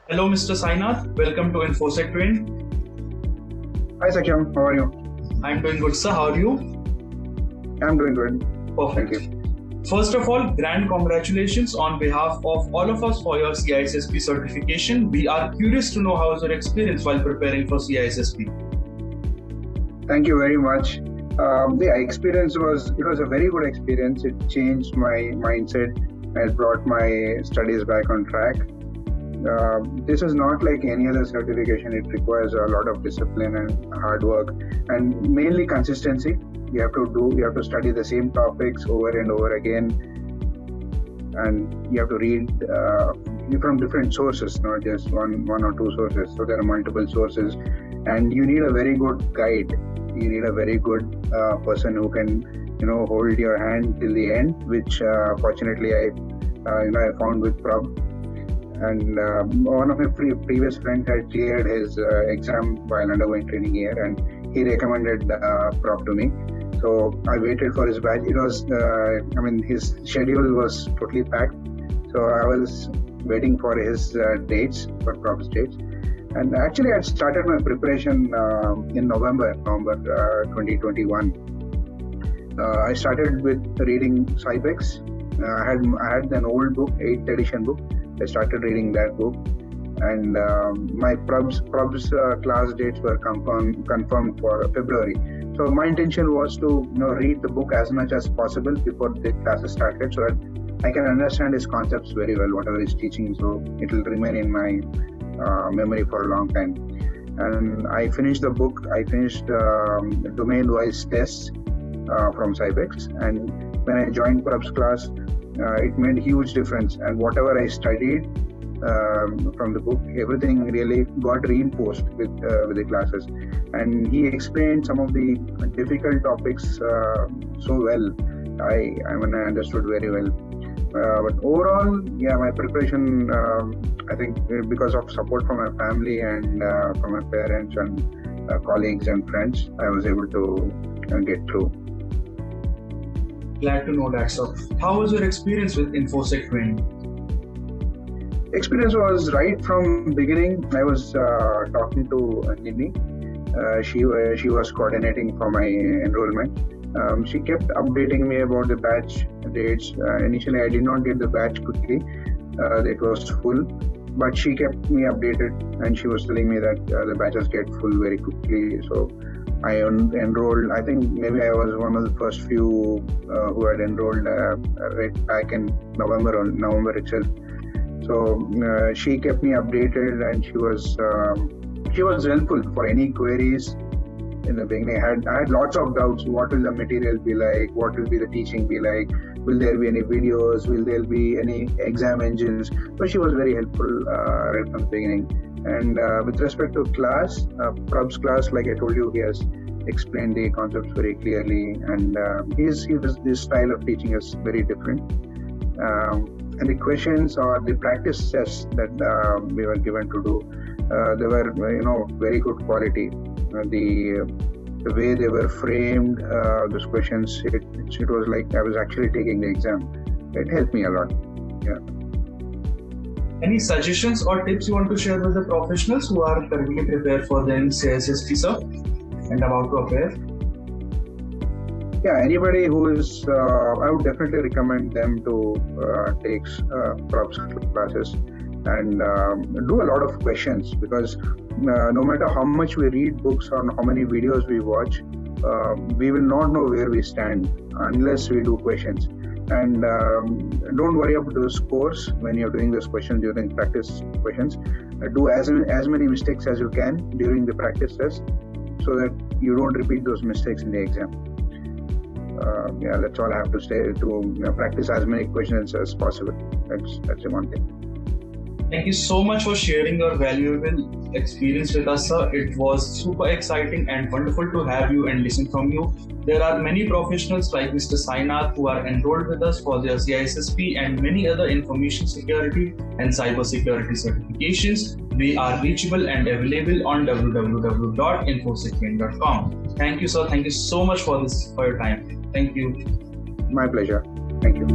Hello, Mr. SAINATH. Welcome to InfosecTrain. Hi Sakyam, how are you? I'm doing good, sir. How are you? I'm doing good. Perfect. Thank you. First of all, grand congratulations on behalf of all of us for your CISSP certification. We are curious to know how was your experience while preparing for CISSP. Thank you very much. The experience was a very good experience. It changed my mindset and brought my studies back on track. This is not like any other certification. It requires a lot of discipline and hard work, and mainly consistency. You have to study the same topics over and over again, and you have to read from different sources, not just one or two sources. So there are multiple sources, and you need a very good guide. You need a very good person who can hold your hand till the end, which fortunately I found with Prab. And one of my previous friends had cleared his exam while undergoing training here, and he recommended Prab to me. So I waited for his batch. It was, his schedule was totally packed. So I was waiting for his dates, for Prab's dates. And actually, I started my preparation in November 2021. I started with reading CIPEX. I had an old book, 8th edition book. I started reading that book, and my Prab's class dates were confirmed for February. So my intention was to read the book as much as possible before the classes started, so that I can understand his concepts very well, whatever he's teaching. So it will remain in my memory for a long time. And I finished the book. I finished domain-wise tests from CIPEX, and when I joined Prab's class, it made a huge difference, and whatever I studied from the book, everything really got reinforced with the classes. And he explained some of the difficult topics so well. I understood very well. But overall, my preparation, I think because of support from my family and from my parents and colleagues and friends, I was able to get through. Glad to know that, sir. How was your experience with InfosecTrain? Experience was right from beginning. I was talking to Nini. She was coordinating for my enrollment. She kept updating me about the batch dates. Initially, I did not get the batch quickly. It was full, but she kept me updated, and she was telling me that the batches get full very quickly. So I enrolled. I think maybe I was one of the first few who had enrolled right back in November itself. So she kept me updated, and she was helpful for any queries. In the beginning, I had lots of doubts. What will the material be like? What will be the teaching be like? Will there be any videos? Will there be any exam engines? So she was very helpful right from the beginning. And with respect to class, Prab's class, like I told you, he has explained the concepts very clearly, and his style of teaching is very different. And the questions or the practice tests that we were given to do, they were very good quality. The way they were framed, those questions, it was like I was actually taking the exam. It helped me a lot. Yeah. Any suggestions or tips you want to share with the professionals who are currently prepared for the CISSP, sir, and about to appear? Yeah, anybody who is, I would definitely recommend them to take props classes and do a lot of questions, because no matter how much we read books or how many videos we watch, we will not know where we stand unless we do questions. And don't worry about the scores when you're doing this questions during practice questions. Do as many mistakes as you can during the practice test, so that you don't repeat those mistakes in the exam. That's all I have to say. To practice as many questions as possible. That's the one thing. Thank you so much for sharing your valuable experience with us, sir. It was super exciting and wonderful to have you and listen from you. There are many professionals like Mr. SAINATH who are enrolled with us for their CISSP and many other information security and cybersecurity certifications. They are reachable and available on www.infosectrain.com. Thank you, sir. Thank you so much for your time. Thank you. My pleasure. Thank you.